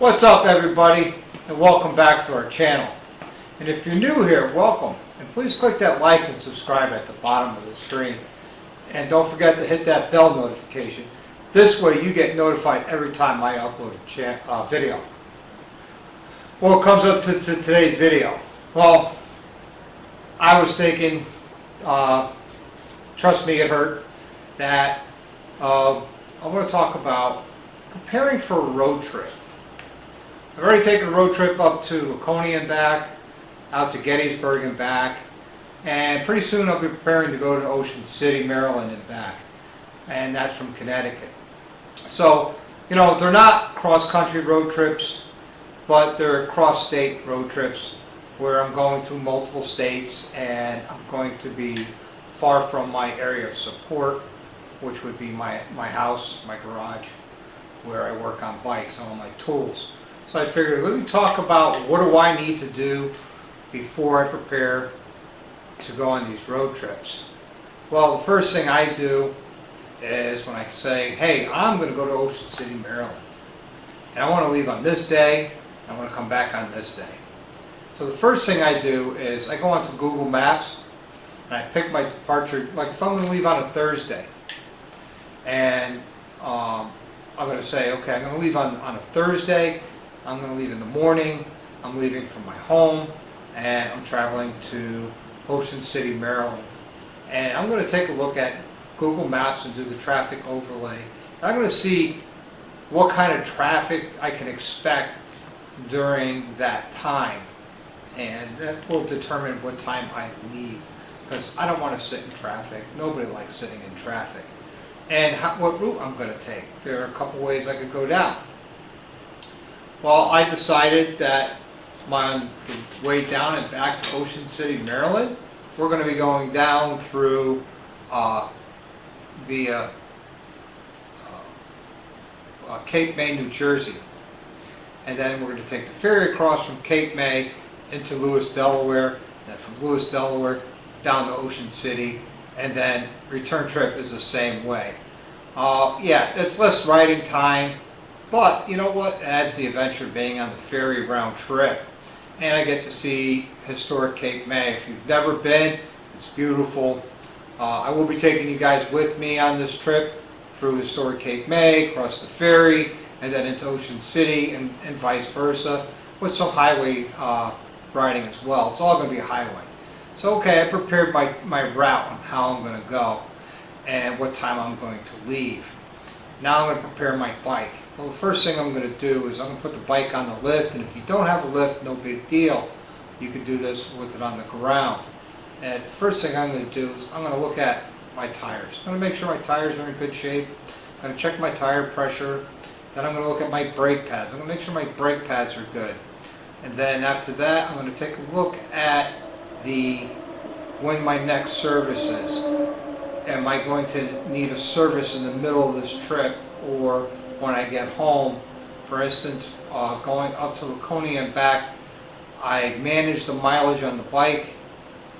What's up, everybody, and welcome back to our channel. And if you're new here, welcome, and please click that like and subscribe at the bottom of the screen, and don't forget to hit that bell notification. This way you get notified every time I upload a video. Well, it comes up to today's video. Well, I was thinking, trust me, it hurt, that I want to talk about preparing for a road trip. I've already taken a road trip up to Laconia and back, out to Gettysburg and back, and pretty soon I'll be preparing to go to Ocean City, Maryland and back, and that's from Connecticut. So, you know, they're not cross-country road trips, but they're cross-state road trips where I'm going through multiple states and I'm going to be far from my area of support, which would be my house, my garage, where I work on bikes, all my tools. So I figured, let me talk about what do I need to do before I prepare to go on these road trips. Well, the first thing I do is when I say, hey, I'm going to go to Ocean City, Maryland, and I want to leave on this day, I want to come back on this day. So the first thing I do is I go onto Google Maps and I pick my departure, like if I'm going to leave on a Thursday, and I'm going to say, okay, I'm going to leave on a Thursday, I'm going to leave in the morning, I'm leaving from my home, and I'm traveling to Ocean City, Maryland. And I'm going to take a look at Google Maps and do the traffic overlay. I'm going to see what kind of traffic I can expect during that time. And that will determine what time I leave, because I don't want to sit in traffic. Nobody likes sitting in traffic. And what route I'm going to take. There are a couple ways I could go down. Well, I decided that on the way down and back to Ocean City, Maryland, we're going to be going down through Cape May, New Jersey. And then we're going to take the ferry across from Cape May into Lewis, Delaware, and then from Lewis, Delaware down to Ocean City, and then return trip is the same way. Yeah, it's less riding time, but you know what? It adds the adventure of being on the ferry round trip. And I get to see historic Cape May. If you've never been, it's beautiful. I will be taking you guys with me on this trip through historic Cape May, across the ferry, and then into Ocean City, and vice versa, with some highway riding as well. It's all going to be a highway. So okay, I prepared my route on how I'm going to go and what time I'm going to leave. Now I'm going to prepare my bike. Well, the first thing I'm going to do is I'm going to put the bike on the lift, and if you don't have a lift, no big deal. You can do this with it on the ground. And the first thing I'm going to do is I'm going to look at my tires. I'm going to make sure my tires are in good shape. I'm going to check my tire pressure. Then I'm going to look at my brake pads. I'm going to make sure my brake pads are good. And then after that, I'm going to take a look at when my next service is. Am I going to need a service in the middle of this trip or when I get home? For instance, going up to Laconia and back, I managed the mileage on the bike,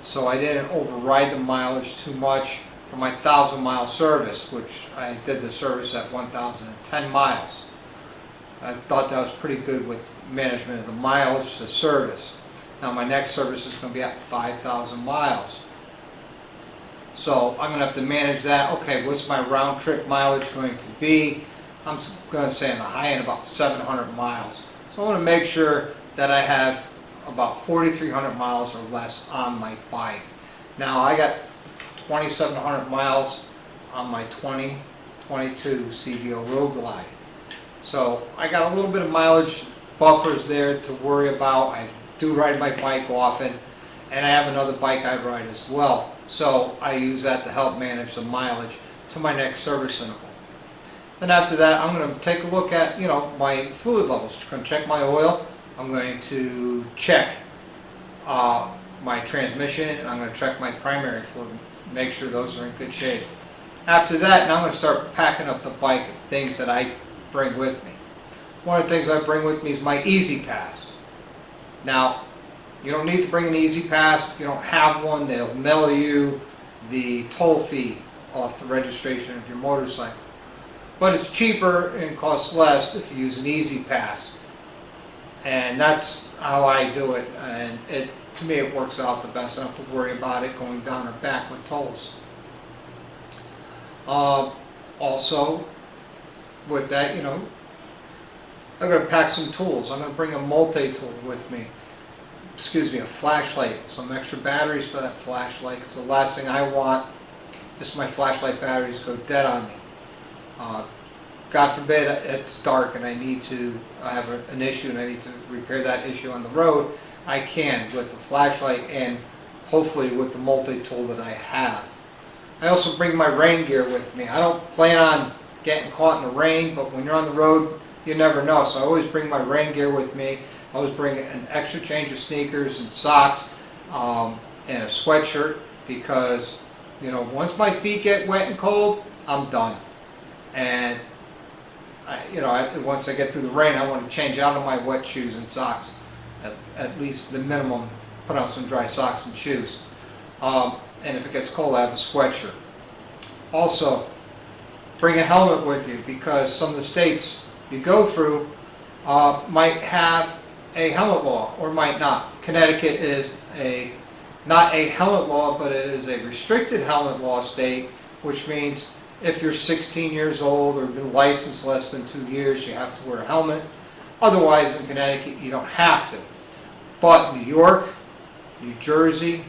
so I didn't override the mileage too much for my 1,000-mile service, which I did the service at 1,010 miles. I thought that was pretty good with management of the mileage to service. Now my next service is going to be at 5,000 miles. So I'm going to have to manage that. Okay, what's my round trip mileage going to be? I'm going to say on the high end about 700 miles. So I want to make sure that I have about 4,300 miles or less on my bike. Now I got 2,700 miles on my 2022 CVO Road Glide. So I got a little bit of mileage buffers there to worry about. I do ride my bike often, and I have another bike I ride as well. So I use that to help manage the mileage to my next service interval. Then after that, I'm going to take a look at, my fluid levels. I'm going to check my oil. I'm going to check my transmission, and I'm going to check my primary fluid, make sure those are in good shape. After that, now I'm going to start packing up the bike of things that I bring with me. One of the things I bring with me is my Easy Pass. Now, you don't need to bring an Easy Pass. If you don't have one, they'll mail you the toll fee off the registration of your motorcycle. But it's cheaper and costs less if you use an Easy Pass. And that's how I do it, and to me it works out the best. I don't have to worry about it going down or back with tolls. Also, with that, I'm going to pack some tools. I'm going to bring a multi-tool with me. Excuse me, a flashlight, some extra batteries for that flashlight, because the last thing I want is my flashlight batteries go dead on me. God forbid it's dark and I have an issue and I need to repair that issue on the road. I can with the flashlight and hopefully with the multi-tool that I have. I also bring my rain gear with me. I don't plan on getting caught in the rain, but when you're on the road, you never know. So I always bring my rain gear with me. I always bring an extra change of sneakers and socks and a sweatshirt, because once my feet get wet and cold, I'm done. And once I get through the rain, I want to change out of my wet shoes and socks, at least the minimum. Put on some dry socks and shoes. And if it gets cold, I have a sweatshirt. Also, bring a helmet with you, because some of the states you go through might have a helmet law or might not. Connecticut is not a helmet law, but it is a restricted helmet law state, which means if you're 16 years old or been licensed less than 2 years, you have to wear a helmet. Otherwise, in Connecticut, you don't have to. But New York, New Jersey,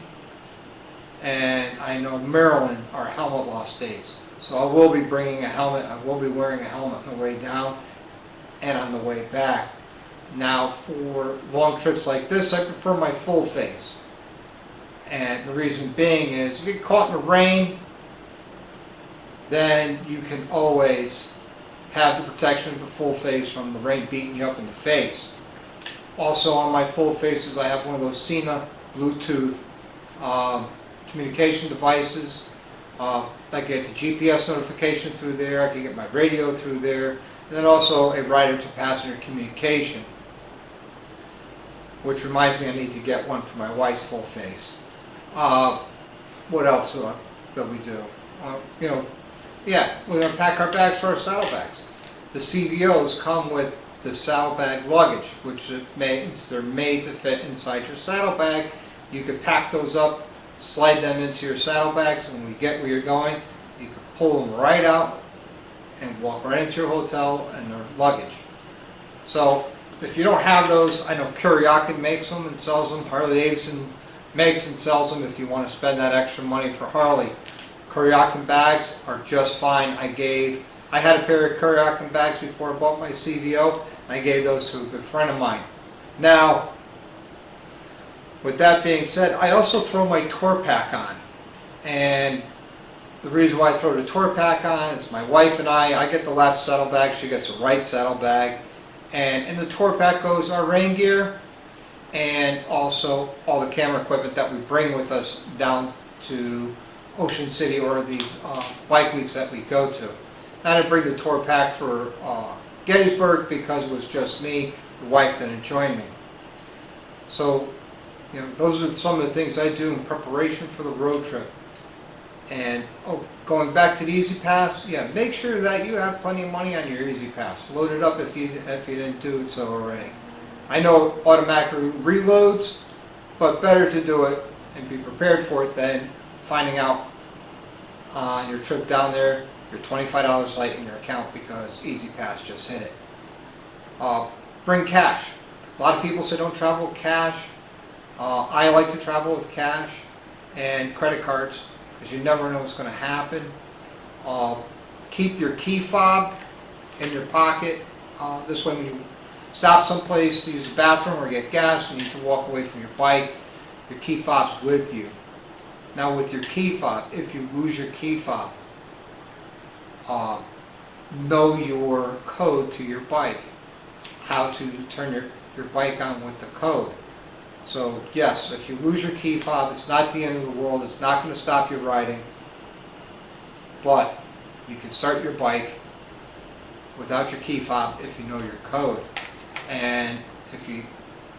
and I know Maryland are helmet law states. So I will be bringing a helmet. I will be wearing a helmet on the way down and on the way back. Now, for long trips like this, I prefer my full face. And the reason being is, if you get caught in the rain, then you can always have the protection of the full face from the rain beating you up in the face. Also on my full faces, I have one of those Dyna Bluetooth communication devices. I get the GPS notification through there, I can get my radio through there, and then also a rider to passenger communication. Which reminds me, I need to get one for my wife's full face. What else that we do? Yeah, we're going to pack our bags for our saddlebags. The CVOs come with the saddlebag luggage, which means they're made to fit inside your saddlebag. You could pack those up, slide them into your saddlebags, and when you get where you're going, you can pull them right out and walk right into your hotel and their luggage. So if you don't have those, I know Kuryakin makes them and sells them. Harley Davidson makes and sells them if you want to spend that extra money for Harley. Kuryakin bags are just fine. I had a pair of Kuryakin bags before I bought my CVO, and I gave those to a good friend of mine. Now, with that being said, I also throw my tour pack on. And the reason why I throw the tour pack on is my wife and I get the left saddlebag, she gets the right saddlebag. And in the tour pack goes our rain gear and also all the camera equipment that we bring with us down to Ocean City or these bike weeks that we go to. I didn't bring the tour pack for Gettysburg because it was just me. The wife didn't join me. So, those are some of the things I do in preparation for the road trip. And going back to the Easy Pass, yeah, make sure that you have plenty of money on your Easy Pass. Load it up if you didn't do it so already. I know it automatically reloads, but better to do it and be prepared for it than finding out on your trip down there you're $25 light in your account because Easy Pass just hit it. Bring cash. A lot of people say don't travel with cash. I like to travel with cash and credit cards because you never know what's going to happen. Keep your key fob in your pocket. This way when you stop someplace to use the bathroom or get gas and you need to walk away from your bike, your key fob's with you. Now with your key fob, if you lose your key fob, know your code to your bike, how to turn your bike on with the code. So yes, if you lose your key fob, it's not the end of the world, it's not going to stop you riding, but you can start your bike without your key fob if you know your code. And if you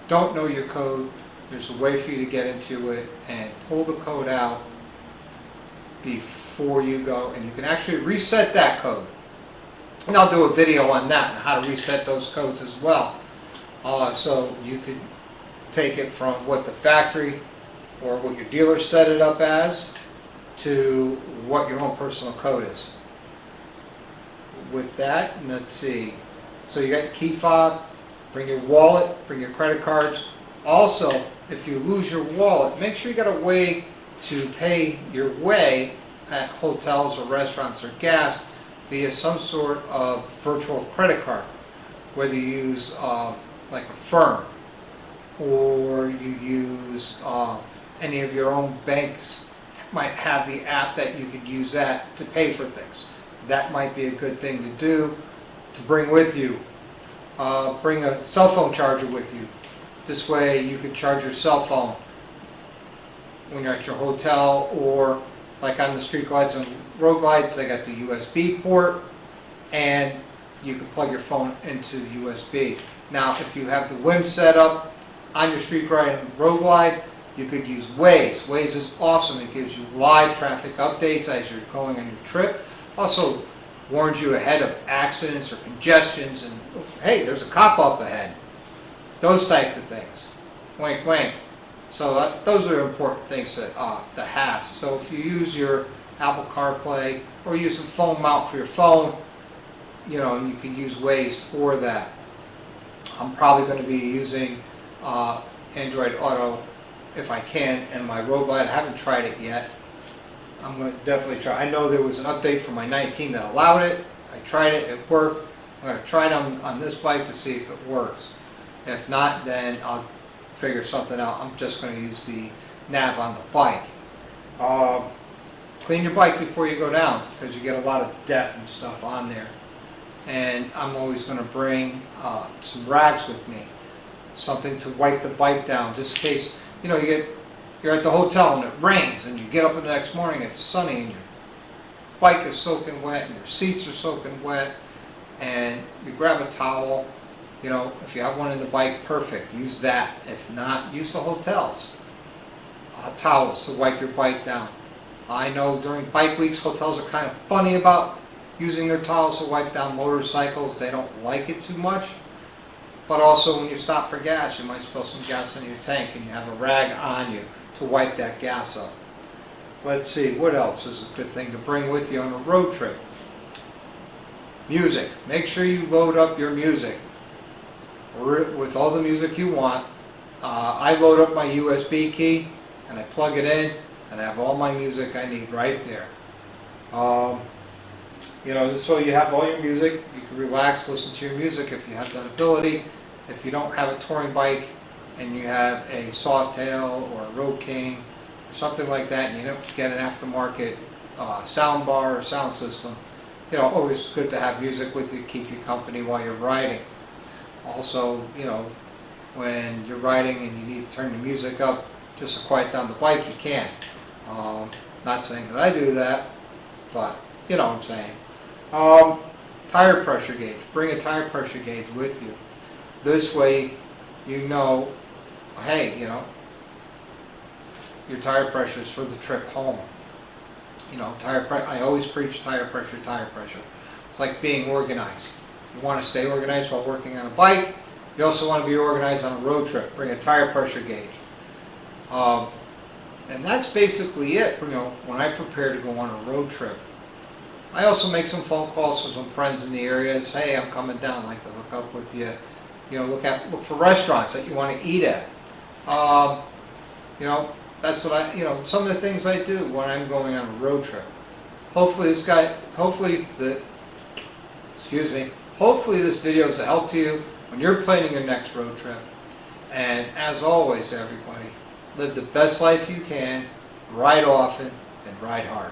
don't know your code, there's a way for you to get into it and pull the code out before you go, and you can actually reset that code. And I'll do a video on that and how to reset those codes as well. So you could take it from what the factory or what your dealer set it up as to what your own personal code is. With that, let's see. So you got your key fob, bring your wallet, bring your credit cards. Also, if you lose your wallet, make sure you got a way to pay your way at hotels or restaurants or gas via some sort of virtual credit card, whether you use like a firm or you use any of your own banks might have the app that you could use that to pay for things. That might be a good thing to do, to bring with you. Bring a cell phone charger with you. This way you can charge your cell phone when you're at your hotel, or like on the street lights and road lights, they got the USB port, and you can plug your phone into the USB. Now, if you have the WIM set up on your street light and road light, you could use Waze. Waze is awesome. It gives you live traffic updates as you're going on your trip. Also warns you ahead of accidents or congestions, and hey, there's a cop up ahead. Those type of things. Wink, wink. So those are important things to have. So if you use your Apple CarPlay or use a phone mount for your phone, you know, you can use Waze for that. I'm probably going to be using Android Auto if I can, and my road light. I haven't tried it yet. I'm going to definitely try. I know there was an update for my 19 that allowed it. I tried it, it worked. I'm going to try it on this bike to see if it works. If not, then I'll figure something out. I'm just going to use the nav on the bike. Clean your bike before you go down, because you get a lot of death and stuff on there. And I'm always going to bring some rags with me, something to wipe the bike down, just in case, you know, you're at the hotel and it rains, and you get up the next morning, it's sunny, and your bike is soaking wet, and your seats are soaking wet, and you grab a towel. You know, if you have one in the bike, perfect, use that. If not, use the hotels. Towels to wipe your bike down. I know during bike weeks, hotels are kind of funny about using their towels to wipe down motorcycles. They don't like it too much. But also when you stop for gas, you might spill some gas in your tank, and you have a rag on you to wipe that gas up. Let's see, what else is a good thing to bring with you on a road trip? Music. Make sure you load up your music with all the music you want. I load up my USB key and I plug it in, and I have all my music I need right there. You know, this way you have all your music. You can relax, listen to your music if you have that ability. If you don't have a touring bike and you have a Softail or a Road King or something like that, and you don't get an aftermarket sound bar or sound system, you know, always good to have music with you to keep you company while you're riding. Also, you know, when you're riding and you need to turn the music up just to quiet down the bike, you can. Not saying that I do that, but you know what I'm saying. Tire pressure gauge. Bring a tire pressure gauge with you. This way, you know, hey, you know, your tire pressure is for the trip home. You know, I always preach tire pressure, tire pressure. It's like being organized. You want to stay organized while working on a bike. You also want to be organized on a road trip. Bring a tire pressure gauge. And that's basically it. You know, when I prepare to go on a road trip, I also make some phone calls to some friends in the area. Say, hey, I'm coming down. I'd like to hook up with you. You know, look for restaurants that you want to eat at. You know, that's what some of the things I do when I'm going on a road trip. Hopefully this video is a help to you when you're planning your next road trip. And as always, everybody, live the best life you can, ride often, and ride hard.